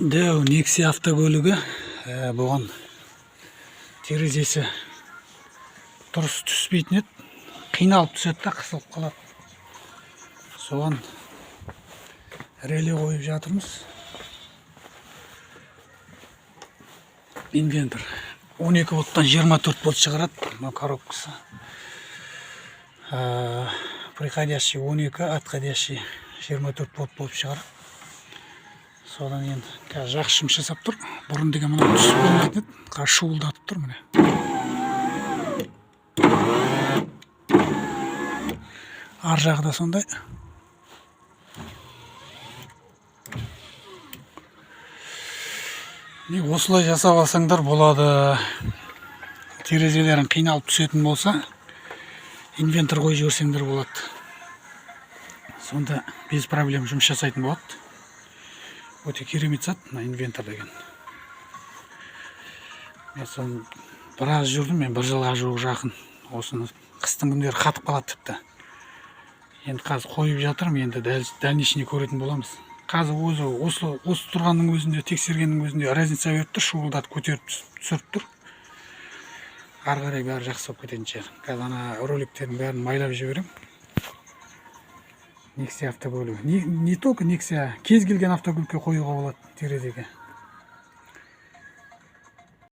Дәу Nexia автокөлігі бұған терезесі дұрыс түспейтін еді. Қиналып түседі да, қысылып қалады. Соған реле қойып жатырмыз. Инвентор 12 волттан 24 волт шығарады. Мына коробкасы. Приходящий 12, отходящий 24 волт болып шығарады. Содан енді жақсы жұмыс жасап тұр. Бұрын деген мына түсіп болмайтын еді. Қазір шуылдатып тұр міне. Ар жағы да сондай. Осылай жасап алсаңдар болады. Терезелерін қиналып түсетін болса, инвентор қойып жіберсеңдер болады. Сонда без проблем жұмыс жасайтын болады. Өте керемет зат, мына инвентор деген. Мен соны біраз жүрдім, мен бір жылға жуық жақын. Осыны қыстың күндері қатып қалады тіпті. Енді қазір қойып жатырмын, енді дальнейшіне көретін боламыз. Қазір осы тұрғанның өзінде, тексергеннің өзінде разница беріп тұр, шуылдатып көтеріп түсіріп тұр. Ары қарай бәрі жақсы болып кететін шығар. Қазір ана роликтердің бәрін майлап жіберем. Nexia автокөлігі. Не только Nexia, кез келген автокөлікке қоюға болады терезеге.